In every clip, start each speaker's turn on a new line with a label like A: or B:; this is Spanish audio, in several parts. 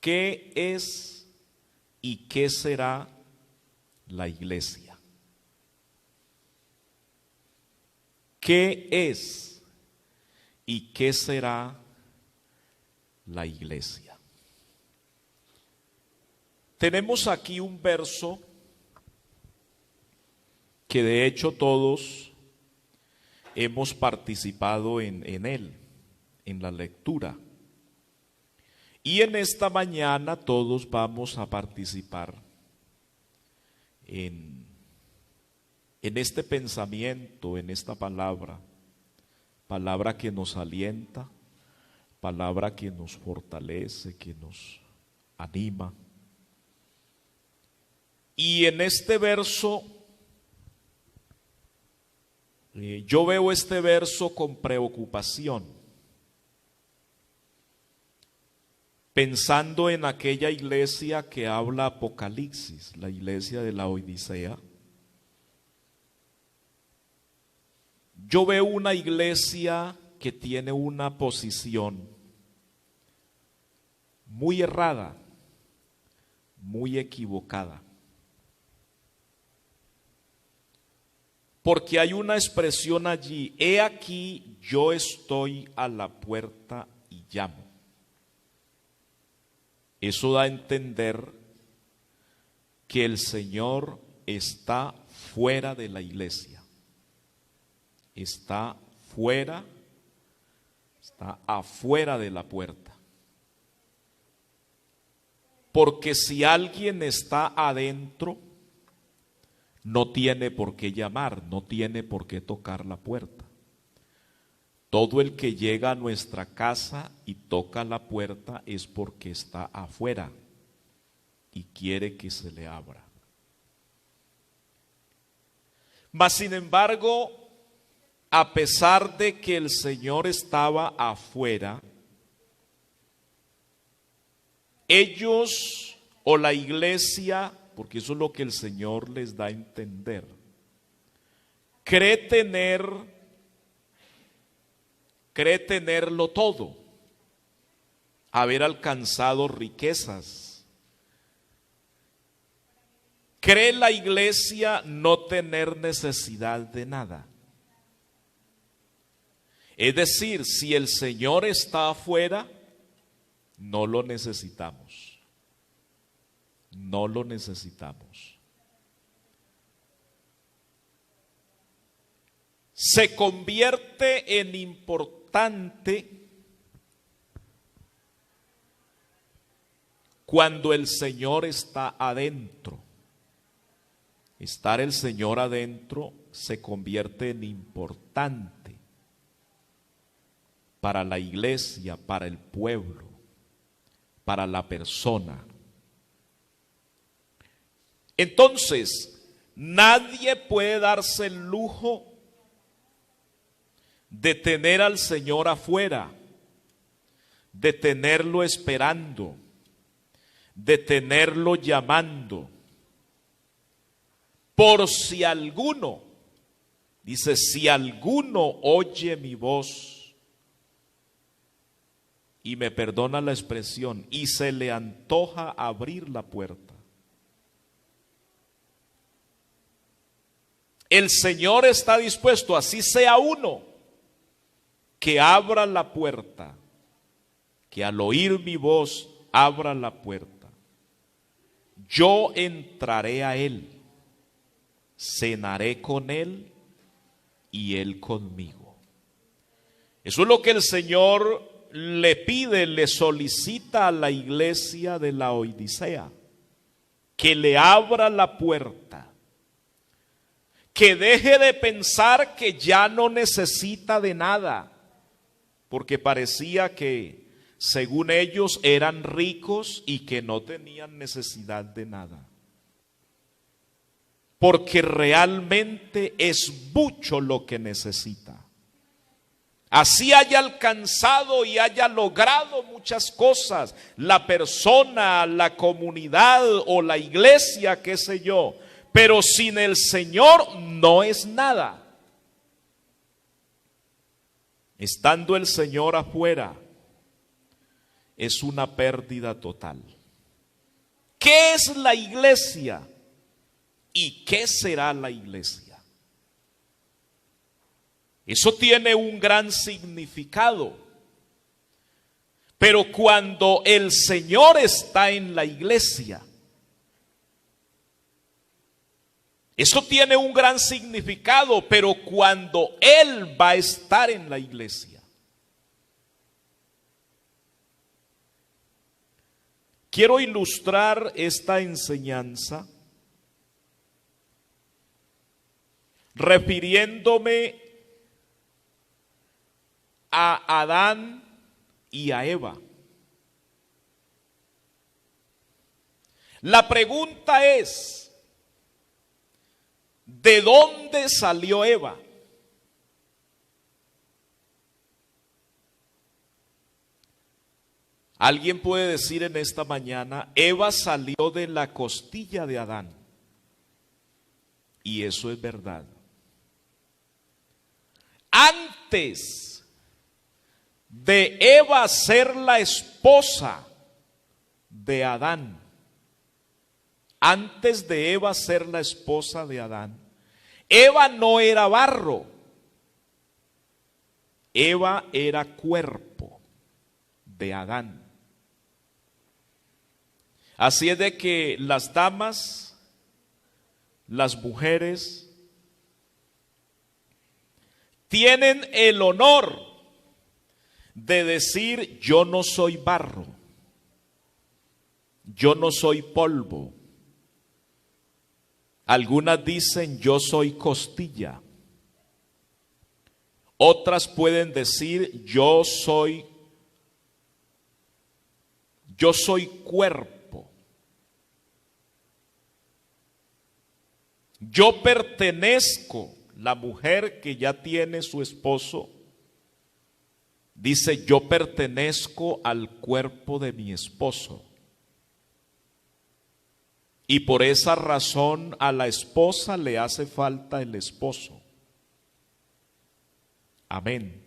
A: ¿qué es y qué será la iglesia? ¿Qué es y qué será la iglesia? Tenemos aquí un verso que de hecho todos hemos participado en él, en la lectura. Y en esta mañana todos vamos a participar en este pensamiento, en esta palabra que nos alienta, palabra que nos fortalece, que nos anima. Y en este verso, yo veo este verso con preocupación, pensando en aquella iglesia que habla Apocalipsis, la iglesia de la Odisea. Yo veo una iglesia que tiene una posición muy errada, muy equivocada. Porque hay una expresión allí: he aquí, yo estoy a la puerta y llamo. Eso da a entender que el Señor está fuera de la iglesia. Está fuera, está afuera de la puerta. Porque si alguien está adentro, no tiene por qué llamar, no tiene por qué tocar la puerta. Todo el que llega a nuestra casa y toca la puerta es porque está afuera y quiere que se le abra. Mas sin embargo, a pesar de que el Señor estaba afuera, ellos o la iglesia, porque eso es lo que el Señor les da a entender, cree tenerlo todo, haber alcanzado riquezas. Cree la iglesia no tener necesidad de nada. Es decir, si el Señor está afuera, no lo necesitamos. No lo necesitamos. Se convierte en importante cuando el Señor está adentro. Estar el Señor adentro se convierte en importante para la iglesia, para el pueblo, para la persona. Entonces, nadie puede darse el lujo de tener al Señor afuera, de tenerlo esperando, de tenerlo llamando. Por si alguno, dice, si alguno oye mi voz, y me perdona la expresión, y se le antoja abrir la puerta. El Señor está dispuesto, así sea uno, que abra la puerta, que al oír mi voz abra la puerta. Yo entraré a él, cenaré con él y él conmigo. Eso es lo que el Señor le pide, le solicita a la iglesia de la Odisea, que le abra la puerta, que deje de pensar que ya no necesita de nada, porque parecía que según ellos eran ricos y que no tenían necesidad de nada, porque realmente es mucho lo que necesita. Así haya alcanzado y haya logrado muchas cosas, la persona, la comunidad o la iglesia, qué sé yo, pero sin el Señor no es nada. Estando el Señor afuera, es una pérdida total. ¿Qué es la iglesia? ¿Y qué será la iglesia? Eso tiene un gran significado. Pero cuando el Señor está en la iglesia, eso tiene un gran significado, pero cuando Él va a estar en la iglesia. Quiero ilustrar esta enseñanza refiriéndome a Adán y a Eva. La pregunta es, ¿de dónde salió Eva? Alguien puede decir en esta mañana, Eva salió de la costilla de Adán. Y eso es verdad. Antes de Eva ser la esposa de Adán, antes de Eva ser la esposa de Adán, Eva no era barro, Eva era cuerpo de Adán. Así es de que las damas, las mujeres, tienen el honor de decir: yo no soy barro, yo no soy polvo. Algunas dicen: yo soy costilla. Otras pueden decir: yo soy cuerpo. Yo pertenezco. La mujer que ya tiene su esposo dice: yo pertenezco al cuerpo de mi esposo. Y por esa razón a la esposa le hace falta el esposo. Amén.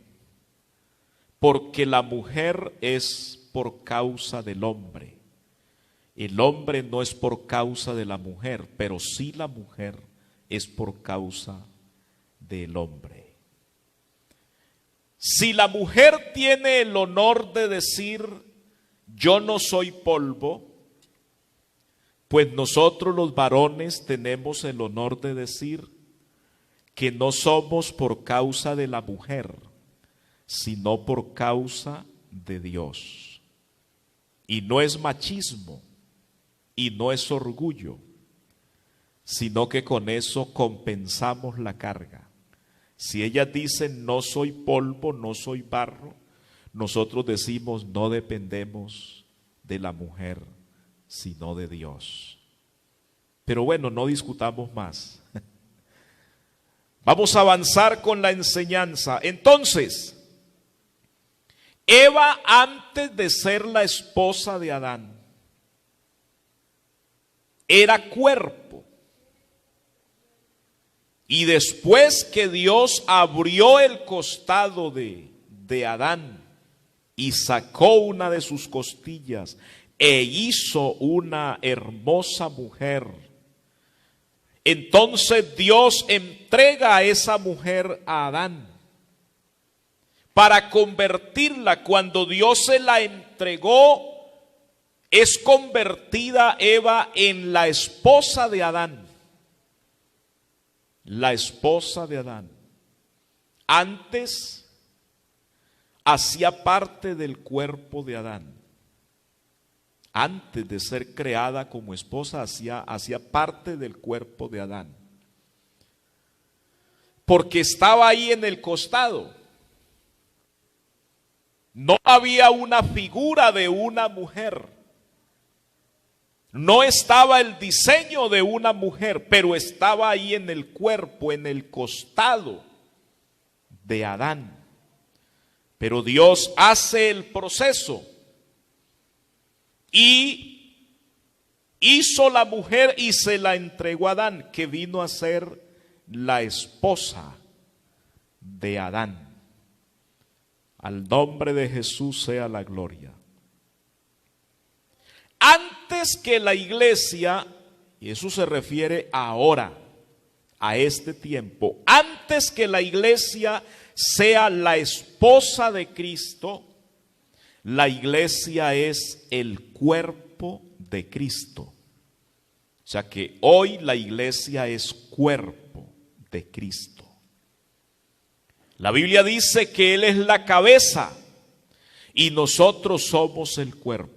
A: Porque la mujer es por causa del hombre. El hombre no es por causa de la mujer, pero sí la mujer es por causa del hombre. Si la mujer tiene el honor de decir: yo no soy polvo, pues nosotros los varones tenemos el honor de decir que no somos por causa de la mujer, sino por causa de Dios. Y no es machismo, y no es orgullo, sino que con eso compensamos la carga. Si ellas dicen: no soy polvo, no soy barro, nosotros decimos: no dependemos de la mujer, sino de Dios. Pero bueno, no discutamos más. Vamos a avanzar con la enseñanza. Entonces, Eva, antes de ser la esposa de Adán, era cuerpo. Y después que Dios abrió el costado de Adán y sacó una de sus costillas e hizo una hermosa mujer, entonces Dios entrega a esa mujer a Adán para convertirla. Cuando Dios se la entregó, es convertida Eva en la esposa de Adán. La esposa de Adán. Antes hacía parte del cuerpo de Adán. Antes de ser creada como esposa, hacía parte del cuerpo de Adán. Porque estaba ahí en el costado. No había una figura de una mujer. No estaba el diseño de una mujer, pero estaba ahí en el cuerpo, en el costado de Adán. Pero Dios hace el proceso y hizo la mujer y se la entregó a Adán, que vino a ser la esposa de Adán. Al nombre de Jesús sea la gloria. antes que la iglesia, y eso se refiere ahora, a este tiempo, antes que la iglesia sea la esposa de Cristo, la iglesia es el cuerpo de Cristo. O sea que hoy la iglesia es cuerpo de Cristo. La Biblia dice que Él es la cabeza y nosotros somos el cuerpo.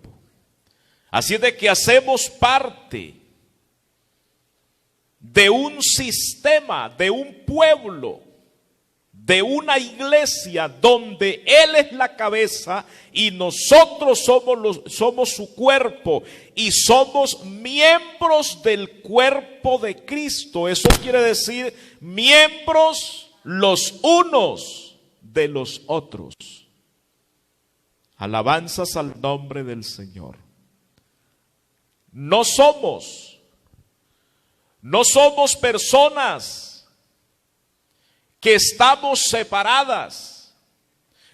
A: Así es de que hacemos parte de un sistema, de un pueblo, de una iglesia donde Él es la cabeza y nosotros somos su cuerpo y somos miembros del cuerpo de Cristo. Eso quiere decir miembros los unos de los otros. Alabanzas al nombre del Señor. No somos personas que estamos separadas.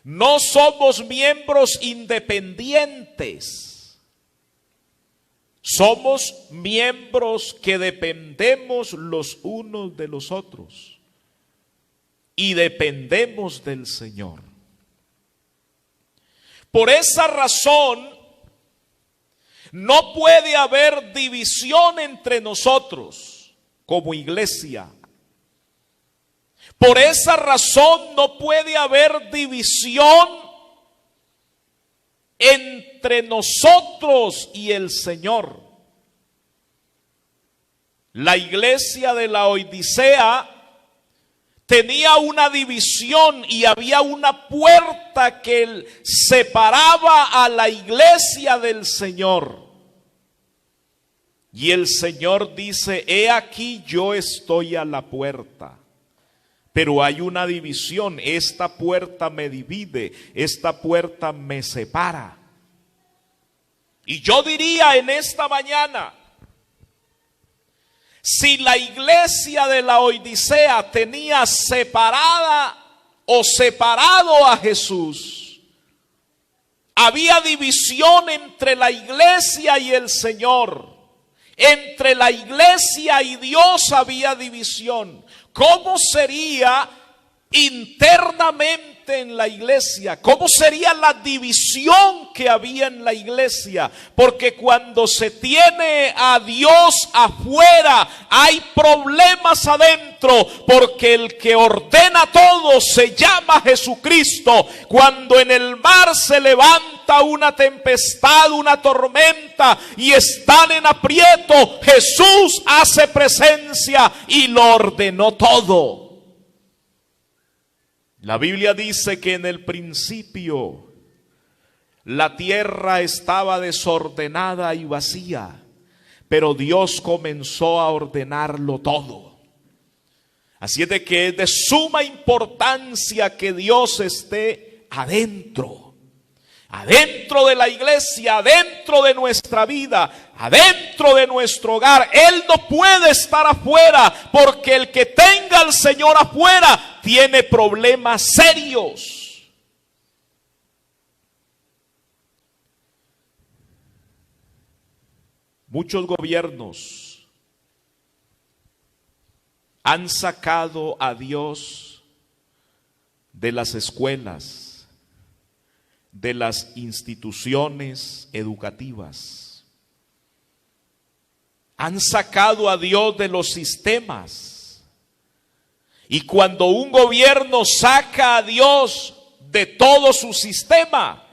A: No somos miembros independientes. Somos miembros que dependemos los unos de los otros. Y dependemos del Señor. Por esa razón, no puede haber división entre nosotros como iglesia. Por esa razón no puede haber división entre nosotros y el Señor. La iglesia de la Odisea tenía una división y había una puerta que separaba a la iglesia del Señor. Y el Señor dice: he aquí yo estoy a la puerta. Pero hay una división, esta puerta me divide, esta puerta me separa. Y yo diría en esta mañana, si la iglesia de la Odisea tenía separada o separado a Jesús, había división entre la iglesia y el Señor, entre la iglesia y Dios había división. ¿Cómo sería internamente en la iglesia? ¿Cómo sería la división que había en la iglesia? Porque cuando se tiene a Dios afuera, hay problemas adentro, porque el que ordena todo se llama Jesucristo. Cuando en el mar se levanta una tempestad, una tormenta y están en aprieto, Jesús hace presencia y lo ordenó todo. La Biblia dice que en el principio la tierra estaba desordenada y vacía, pero Dios comenzó a ordenarlo todo. Así es de que es de suma importancia que Dios esté adentro de la iglesia, adentro de nuestra vida, adentro de nuestro hogar. Él no puede estar afuera, porque el que tenga al Señor afuera tiene problemas serios. Muchos gobiernos han sacado a Dios de las escuelas, de las instituciones educativas. Han sacado a Dios de los sistemas. Y cuando un gobierno saca a Dios de todo su sistema,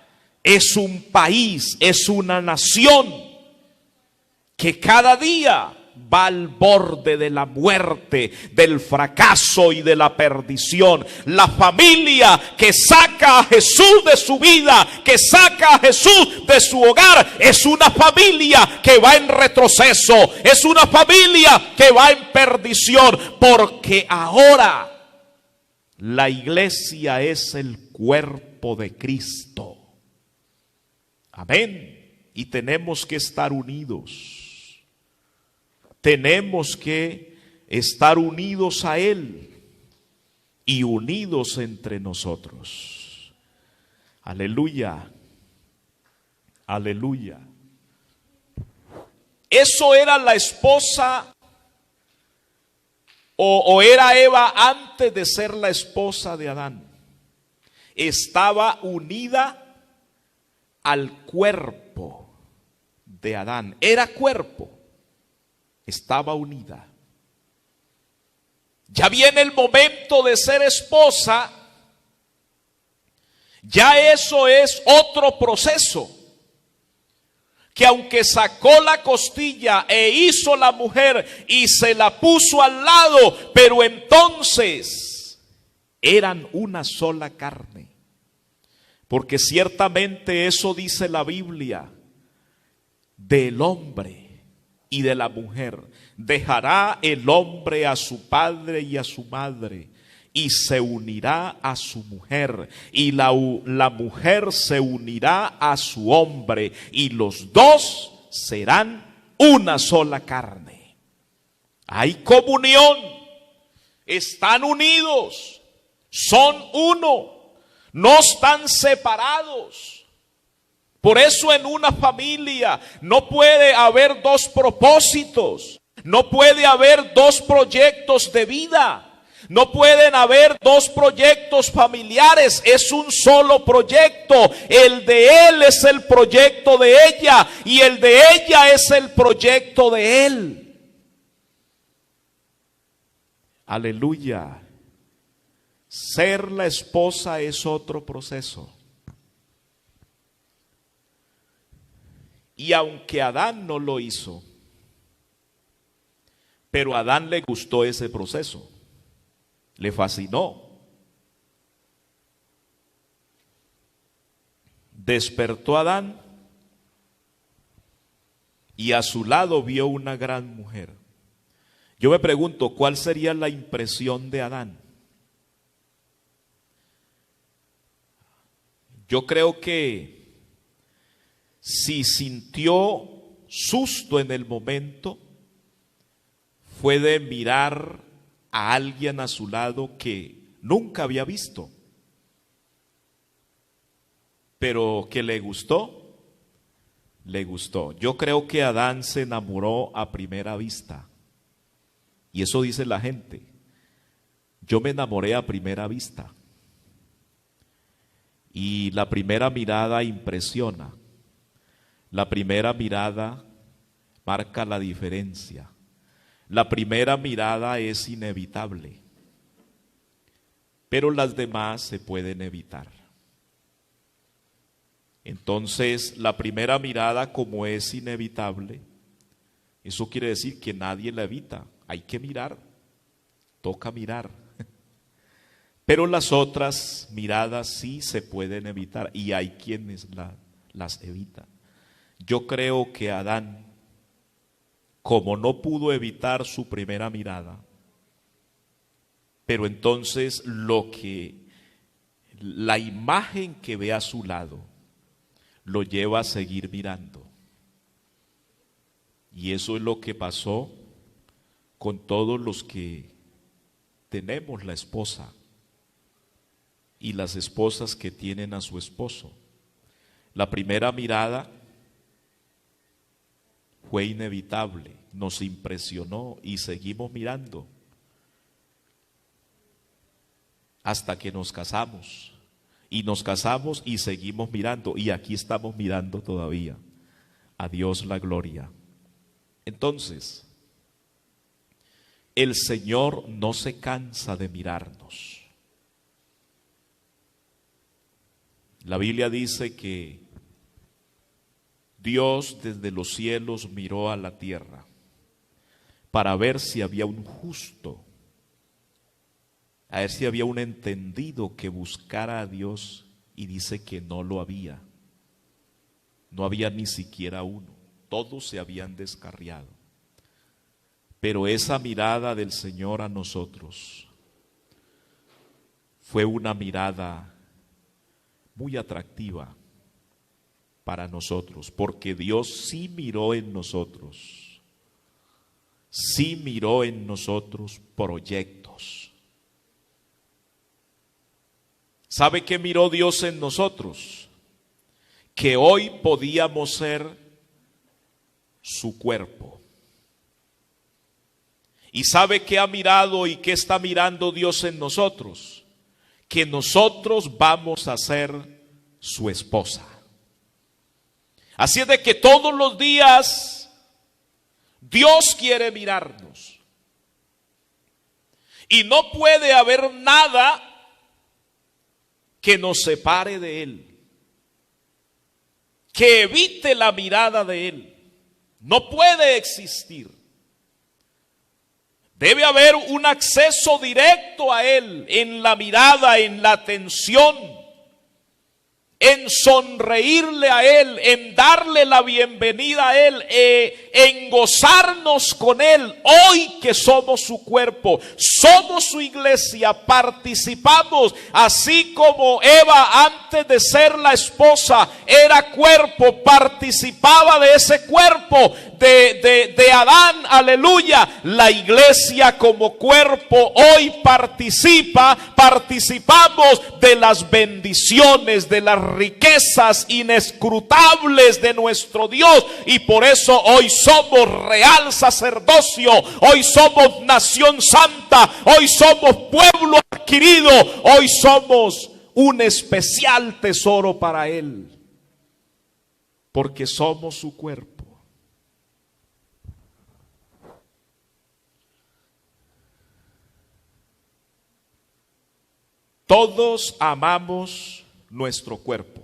A: es un país, es una nación que cada día va al borde de la muerte, del fracaso y de la perdición. La familia que saca a Jesús de su vida, que saca a Jesús de su hogar, es una familia que va en retroceso, es una familia que va en perdición, porque ahora la iglesia es el cuerpo de Cristo. Amén. Y tenemos que estar unidos. Tenemos que estar unidos a Él y unidos entre nosotros. Aleluya, aleluya. Eso era la esposa o era Eva antes de ser la esposa de Adán. Estaba unida al cuerpo de Adán. Era cuerpo. Estaba unida. Ya viene el momento de ser esposa. Ya eso es otro proceso. Que aunque sacó la costilla e hizo la mujer y se la puso al lado, pero entonces eran una sola carne. Porque ciertamente eso dice la Biblia del hombre y de la mujer. Dejará el hombre a su padre y a su madre y se unirá a su mujer, y la mujer se unirá a su hombre, y los dos serán una sola carne. Hay comunión, están unidos, son uno, no están separados. Por eso en una familia no puede haber dos propósitos, no puede haber dos proyectos de vida. No pueden haber dos proyectos familiares, es un solo proyecto. El de él es el proyecto de ella y el de ella es el proyecto de él. Aleluya. Ser la esposa es otro proceso. Y aunque Adán no lo hizo, pero a Adán le gustó ese proceso. Le fascinó. Despertó Adán y a su lado vio una gran mujer. Yo me pregunto, ¿cuál sería la impresión de Adán? Yo creo que si sintió susto en el momento, fue de mirar a alguien a su lado que nunca había visto, pero que le gustó, le gustó. Yo creo que Adán se enamoró a primera vista, y eso dice la gente. Yo me enamoré a primera vista, y la primera mirada impresiona, la primera mirada marca la diferencia. La primera mirada es inevitable, pero las demás se pueden evitar. Entonces, la primera mirada, como es inevitable, eso quiere decir que nadie la evita. Hay que mirar, toca mirar. Pero las otras miradas sí se pueden evitar y hay quienes las evitan. Yo creo que Adán, como no pudo evitar su primera mirada, pero entonces la imagen que ve a su lado lo lleva a seguir mirando. Y eso es lo que pasó con todos los que tenemos la esposa y las esposas que tienen a su esposo. La primera mirada fue inevitable, nos impresionó y seguimos mirando hasta que nos casamos. Y nos casamos y seguimos mirando, y aquí estamos mirando todavía. A Dios la gloria. Entonces, el Señor no se cansa de mirarnos. La Biblia dice que Dios desde los cielos miró a la tierra para ver si había un justo, a ver si había un entendido que buscara a Dios, y dice que no lo había. No había ni siquiera uno, todos se habían descarriado. Pero esa mirada del Señor a nosotros fue una mirada muy atractiva para nosotros, porque Dios sí miró en nosotros, sí miró en nosotros proyectos. ¿Sabe qué miró Dios en nosotros? Que hoy podíamos ser su cuerpo. ¿Y sabe qué ha mirado y qué está mirando Dios en nosotros? Que nosotros vamos a ser su esposa. Así es de que todos los días Dios quiere mirarnos. Y no puede haber nada que nos separe de Él, que evite la mirada de Él. No puede existir. Debe haber un acceso directo a Él en la mirada, en la atención, en sonreírle a Él, en darle la bienvenida a Él, en gozarnos con Él. Hoy que somos su cuerpo, somos su iglesia, participamos, así como Eva antes de ser la esposa era cuerpo, participaba de ese cuerpo de Adán, aleluya. La iglesia como cuerpo hoy participamos de las bendiciones, de las riquezas inescrutables de nuestro Dios, y por eso hoy somos real sacerdocio, hoy somos nación santa, hoy somos pueblo adquirido, hoy somos un especial tesoro para Él, porque somos su cuerpo. Todos amamos nuestro cuerpo.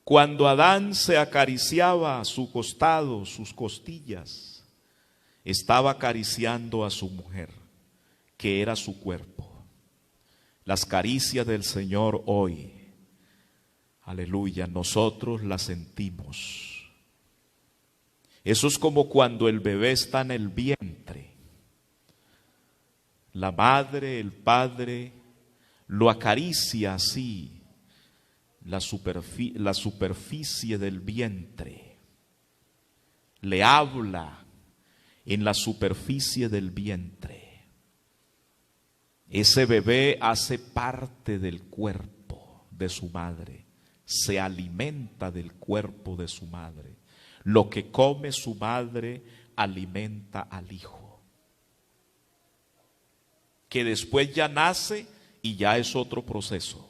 A: Cuando Adán se acariciaba su costado, sus costillas, estaba acariciando a su mujer, que era su cuerpo. Las caricias del Señor hoy, aleluya, nosotros las sentimos. Eso es como cuando el bebé está en el vientre. La madre, el padre, lo acaricia así, la superficie del vientre. Le habla en la superficie del vientre. Ese bebé hace parte del cuerpo de su madre, se alimenta del cuerpo de su madre. Lo que come su madre alimenta al hijo, que después ya nace y ya es otro proceso.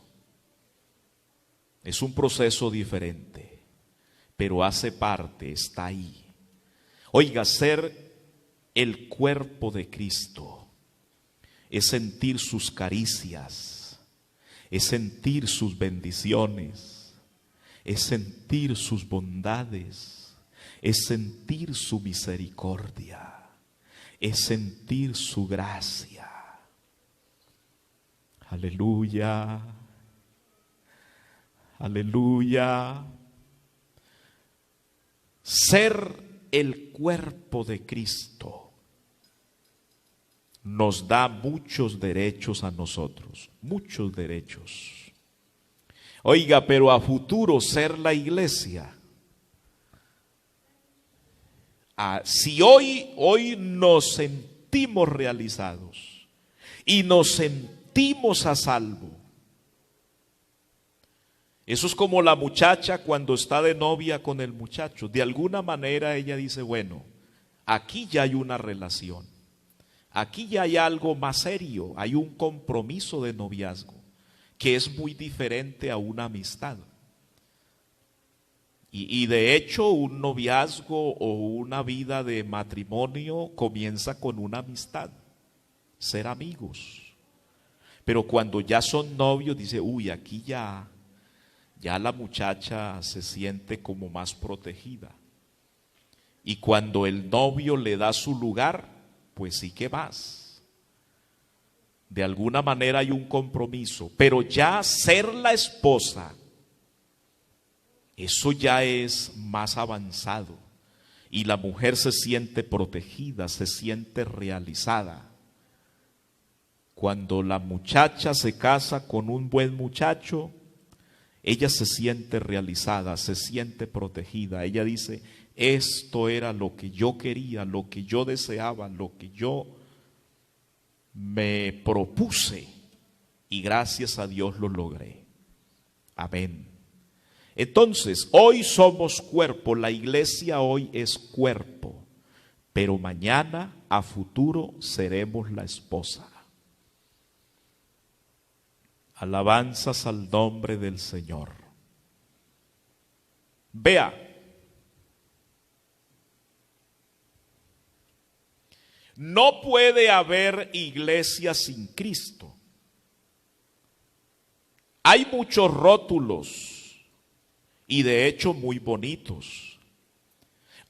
A: Es un proceso diferente, pero hace parte, está ahí. Oiga, ser el cuerpo de Cristo es sentir sus caricias, es sentir sus bendiciones, es sentir sus bondades, es sentir su misericordia, es sentir su gracia. Aleluya, aleluya. Ser el cuerpo de Cristo nos da muchos derechos a nosotros, muchos derechos. Oiga, pero a futuro ser la iglesia. Si hoy nos sentimos realizados y nos sentimos a salvo. Eso es como la muchacha cuando está de novia con el muchacho. De alguna manera ella dice, bueno, aquí ya hay una relación. Aquí ya hay algo más serio, hay un compromiso de noviazgo que es muy diferente a una amistad. Y de hecho un noviazgo o una vida de matrimonio comienza con una amistad, ser amigos. Pero cuando ya son novios dice, uy, aquí ya la muchacha se siente como más protegida. Y cuando el novio le da su lugar, pues sí que vas. De alguna manera hay un compromiso, pero ya ser la esposa, eso ya es más avanzado. Y la mujer se siente protegida, se siente realizada. Cuando la muchacha se casa con un buen muchacho, ella se siente realizada, se siente protegida. Ella dice, esto era lo que yo quería, lo que yo deseaba, lo que yo me propuse, y gracias a Dios lo logré. Amén. Entonces, hoy somos cuerpo, la iglesia hoy es cuerpo, pero mañana, a futuro, seremos la esposa. Alabanzas al nombre del Señor. Vea, no puede haber iglesia sin Cristo. Hay muchos rótulos y de hecho muy bonitos.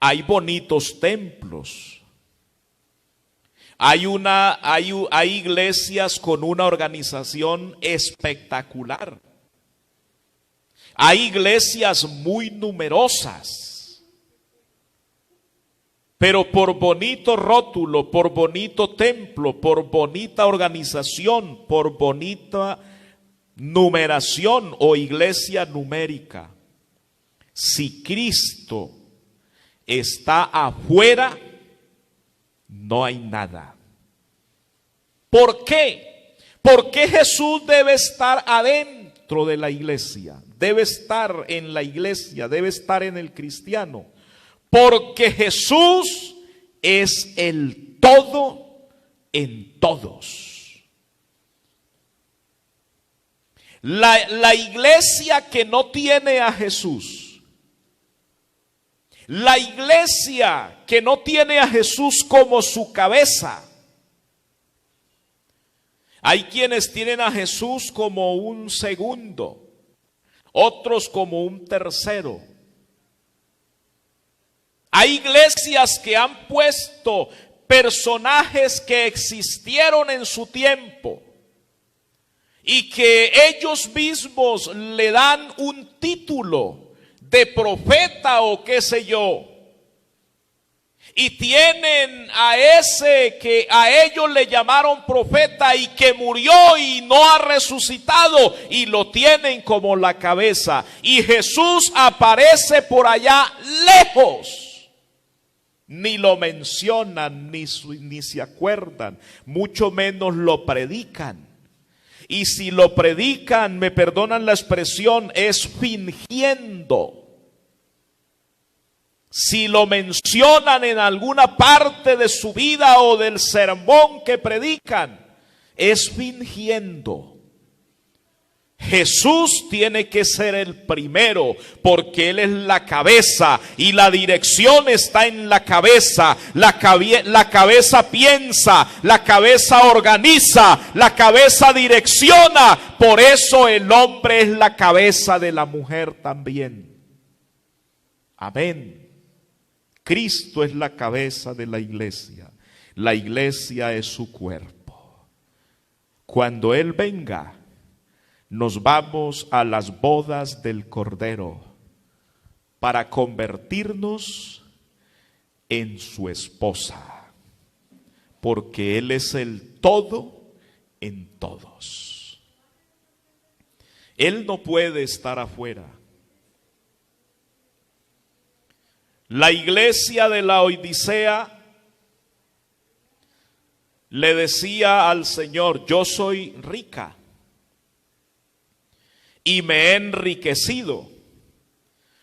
A: Hay bonitos templos. Hay iglesias con una organización espectacular. Hay iglesias muy numerosas. Pero por bonito rótulo, por bonito templo, por bonita organización, por bonita numeración o iglesia numérica, si Cristo está afuera, no hay nada. ¿Por qué? Porque Jesús debe estar adentro de la iglesia, debe estar en la iglesia, debe estar en el cristiano. Porque Jesús es el todo en todos. La iglesia que no tiene a Jesús, la iglesia que no tiene a Jesús como su cabeza. Hay quienes tienen a Jesús como un segundo, otros como un tercero. Hay iglesias que han puesto personajes que existieron en su tiempo y que ellos mismos le dan un título de profeta o qué sé yo. Y tienen a ese que a ellos le llamaron profeta y que murió y no ha resucitado, y lo tienen como la cabeza. Y Jesús aparece por allá lejos. Ni lo mencionan, ni se acuerdan, mucho menos lo predican. Y si lo predican, me perdonan la expresión, es fingiendo. Si lo mencionan en alguna parte de su vida o del sermón que predican, es fingiendo. Jesús tiene que ser el primero porque Él es la cabeza y la dirección está en la cabeza. La cabeza piensa, la cabeza organiza, la cabeza direcciona. Por eso el hombre es la cabeza de la mujer también. Amén. Cristo es la cabeza de la iglesia. La iglesia es su cuerpo. Cuando Él venga, nos vamos a las bodas del Cordero para convertirnos en su esposa, porque Él es el todo en todos. Él no puede estar afuera. La iglesia de la Odisea le decía al Señor: yo soy rica y me he enriquecido,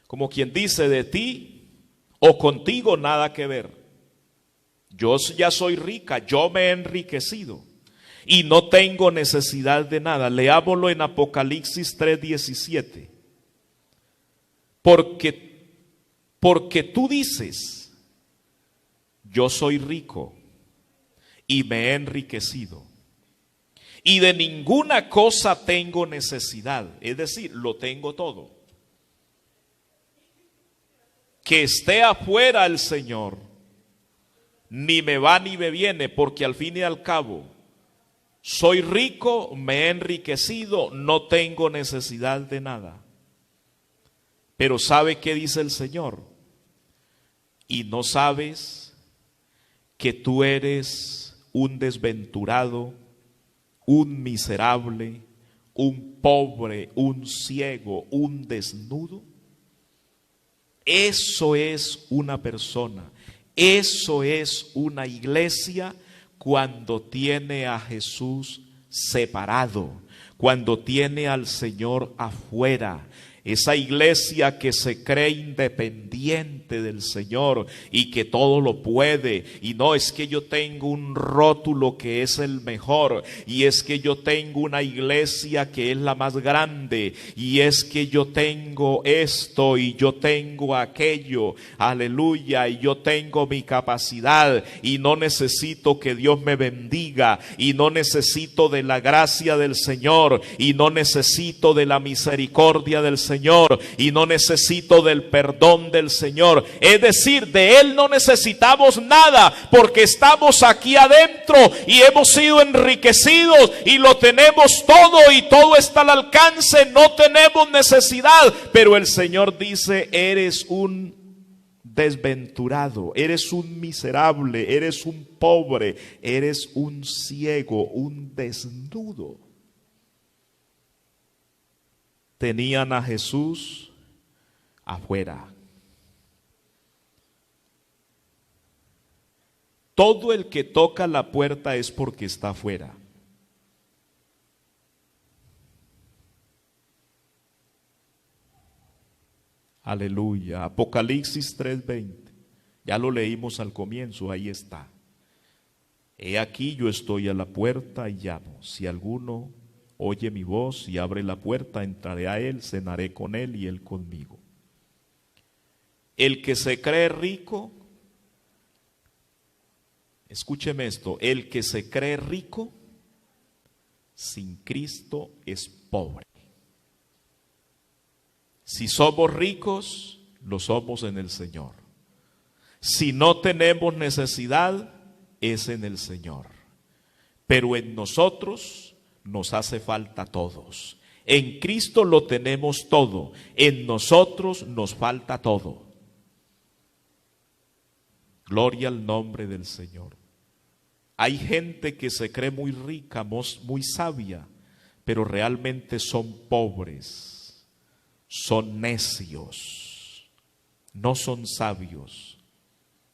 A: como quien dice, de ti o contigo nada que ver. Yo ya soy rica, yo me he enriquecido y no tengo necesidad de nada. Leámoslo en Apocalipsis 3:17. Porque tú dices: yo soy rico y me he enriquecido y de ninguna cosa tengo necesidad. Es decir, lo tengo todo. Que esté afuera el Señor, ni me va ni me viene, porque al fin y al cabo soy rico, me he enriquecido, no tengo necesidad de nada. Pero ¿sabe qué dice el Señor? Y no sabes que tú eres un desventurado, un miserable, un pobre, un ciego, un desnudo. Eso es una persona, eso es una iglesia cuando tiene a Jesús separado, cuando tiene al Señor afuera. Esa iglesia que se cree independiente del Señor y que todo lo puede. Y no es que yo tengo un rótulo que es el mejor. Y es que yo tengo una iglesia que es la más grande. Y es que yo tengo esto y yo tengo aquello. Aleluya. Y yo tengo mi capacidad. Y no necesito que Dios me bendiga. Y no necesito de la gracia del Señor. Y no necesito de la misericordia del Señor. Y no necesito del perdón del Señor. Es decir, de Él no necesitamos nada, porque estamos aquí adentro y hemos sido enriquecidos y lo tenemos todo y todo está al alcance. No tenemos necesidad. Pero el Señor dice: eres un desventurado, eres un miserable, eres un pobre, eres un ciego, un desnudo. Tenían a Jesús afuera. Todo el que toca la puerta es porque está afuera. Aleluya. Apocalipsis 3:20. Ya lo leímos al comienzo, ahí está. He aquí yo estoy a la puerta y llamo. Si alguno oye mi voz y abre la puerta, entraré a él, cenaré con él y él conmigo. El que se cree rico, escúcheme esto, el que se cree rico sin Cristo es pobre. Si somos ricos, lo somos en el Señor. Si no tenemos necesidad, es en el Señor. Pero en nosotros nos hace falta a todos. En Cristo lo tenemos todo. En nosotros nos falta todo. Gloria al nombre del Señor. Hay gente que se cree muy rica, muy sabia, pero realmente son pobres, son necios, no son sabios.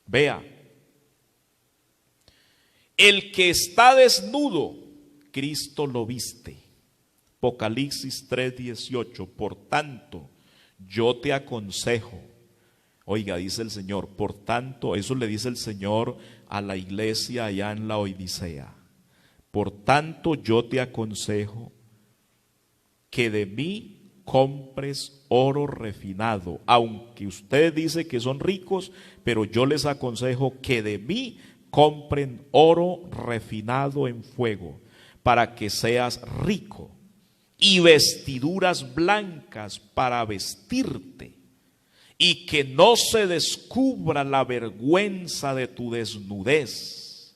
A: Vea, el que está desnudo, Cristo lo viste. Apocalipsis 3:18. Por tanto, yo te aconsejo. Oiga, dice el Señor, por tanto, eso le dice el Señor a la iglesia allá en la Odisea. Por tanto, yo te aconsejo que de mí compres oro refinado. Aunque usted dice que son ricos, pero yo les aconsejo que de mí compren oro refinado en fuego, para que seas rico, y vestiduras blancas para vestirte, y que no se descubra la vergüenza de tu desnudez,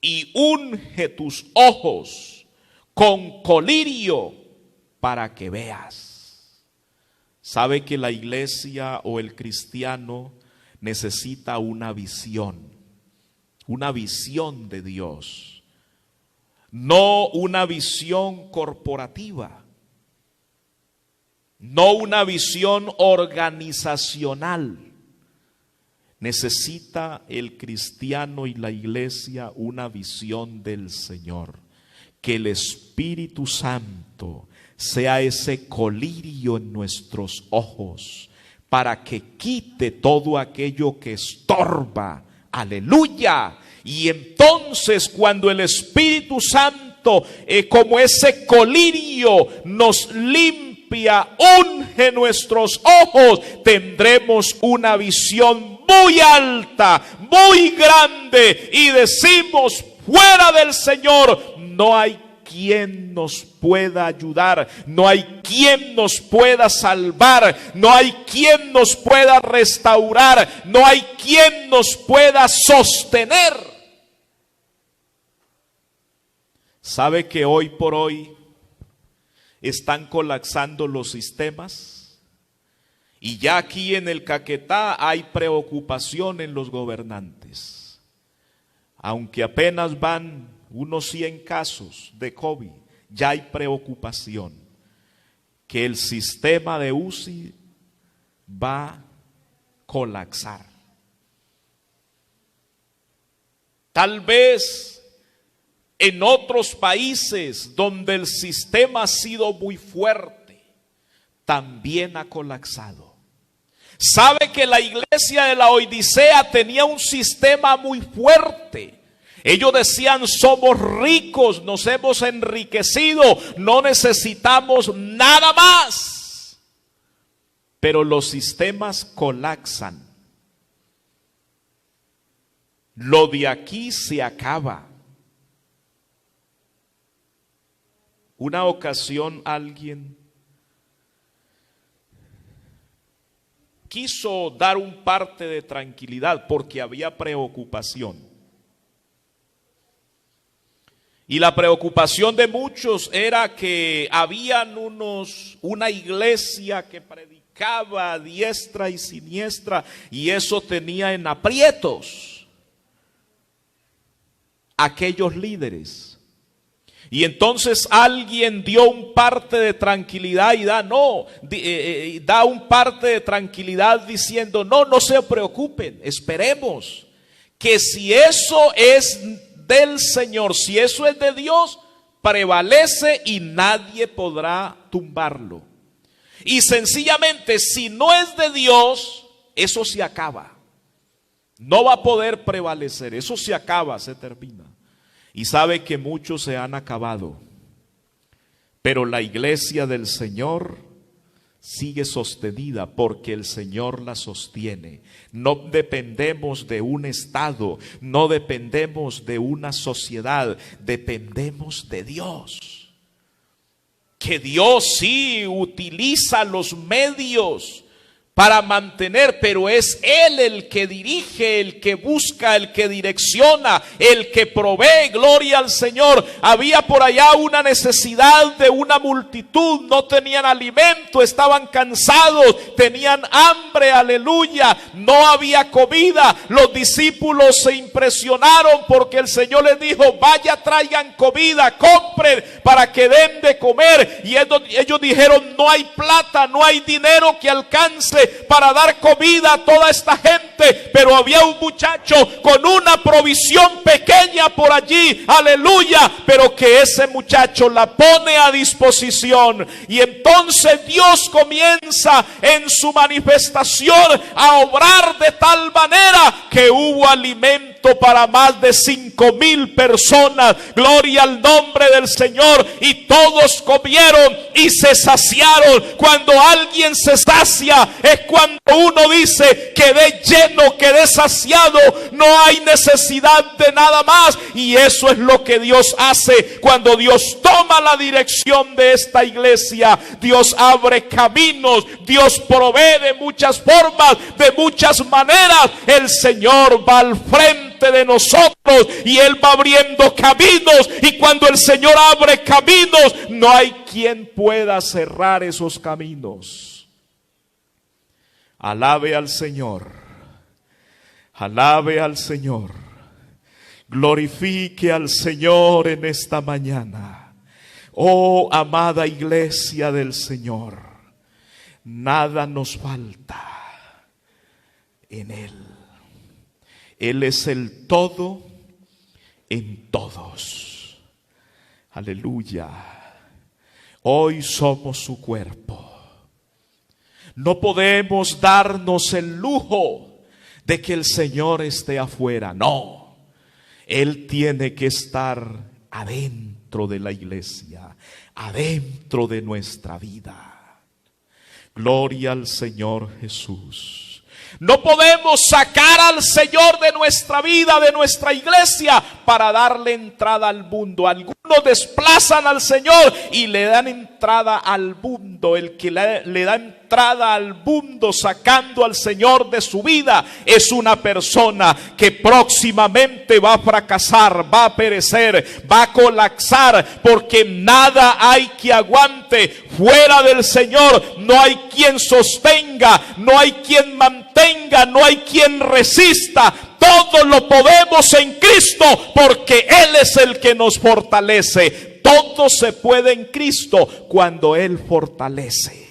A: y unge tus ojos con colirio para que veas. ¿Sabe que la iglesia o el cristiano necesita una visión de Dios? No una visión corporativa, no una visión organizacional. Necesita el cristiano y la iglesia una visión del Señor. Que el Espíritu Santo sea ese colirio en nuestros ojos para que quite todo aquello que estorba. Aleluya. Y entonces cuando el Espíritu Santo, como ese colirio, nos limpia, unge nuestros ojos, tendremos una visión muy alta, muy grande, y decimos: fuera del Señor no hay quien nos pueda ayudar, no hay quien nos pueda salvar, no hay quien nos pueda restaurar, no hay quien nos pueda sostener. ¿Sabe que hoy por hoy están colapsando los sistemas? Y ya aquí en el Caquetá hay preocupación en los gobernantes. Aunque apenas van unos 100 casos de COVID, ya hay preocupación que el sistema de UCI va a colapsar. Tal vez en otros países donde el sistema ha sido muy fuerte, también ha colapsado. Sabe que la iglesia de la Odisea tenía un sistema muy fuerte. Ellos decían: somos ricos, nos hemos enriquecido, no necesitamos nada más. Pero los sistemas colapsan. Lo de aquí se acaba. Una ocasión alguien quiso dar un parte de tranquilidad porque había preocupación. Y la preocupación de muchos era que habían una iglesia que predicaba a diestra y siniestra, y eso tenía en aprietos a aquellos líderes. Y entonces alguien dio un parte de tranquilidad y da un parte de tranquilidad diciendo: no se preocupen, esperemos que si eso es del Señor, si eso es de Dios, prevalece y nadie podrá tumbarlo. Y sencillamente, si no es de Dios, eso se acaba. No va a poder prevalecer, eso se acaba, se termina. Y sabe que muchos se han acabado, pero la iglesia del Señor sigue sostenida porque el Señor la sostiene. No dependemos de un estado, no dependemos de una sociedad, dependemos de Dios. Que Dios sí utiliza los medios para mantener, pero es Él el que dirige, el que busca, el que direcciona, el que provee. Gloria al Señor. Había por allá una necesidad de una multitud, no tenían alimento, estaban cansados, tenían hambre, aleluya, no había comida. Los discípulos se impresionaron porque el Señor les dijo: vaya, traigan comida, compren para que den de comer. Y ellos dijeron: no hay plata, no hay dinero que alcance para dar comida a toda esta gente, pero había un muchacho con una provisión pequeña por allí, aleluya, pero que ese muchacho la pone a disposición. Y entonces Dios comienza en su manifestación a obrar de tal manera que hubo alimento para más de 5,000 personas. Gloria al nombre del Señor. Y todos comieron y se saciaron. Cuando alguien se sacia es cuando uno dice: quedé lleno, quedé saciado, no hay necesidad de nada más. Y eso es lo que Dios hace cuando Dios toma la dirección de esta iglesia. Dios abre caminos, Dios provee de muchas formas, de muchas maneras. El Señor va al frente de nosotros y Él va abriendo caminos, y cuando el Señor abre caminos, no hay quien pueda cerrar esos caminos. Alabe al Señor, alabe al Señor, glorifique al Señor en esta mañana. Oh, amada iglesia del Señor, nada nos falta en Él. Él es el todo en todos. Aleluya. Hoy somos su cuerpo. No podemos darnos el lujo de que el Señor esté afuera. No, Él tiene que estar adentro de la iglesia, adentro de nuestra vida. Gloria al Señor Jesús. No podemos sacar al Señor de nuestra vida, de nuestra iglesia, para darle entrada al mundo. Algunos desplazan al Señor y le dan entrada al mundo. El que le da entrada al mundo sacando al Señor de su vida es una persona que próximamente va a fracasar, va a perecer, va a colapsar, porque nada hay que aguante fuera del Señor. No hay quien sostenga, no hay quien mantenga, no hay quien resista. Todo lo podemos en Cristo, porque Él es el que nos fortalece. Todo se puede en Cristo cuando Él fortalece.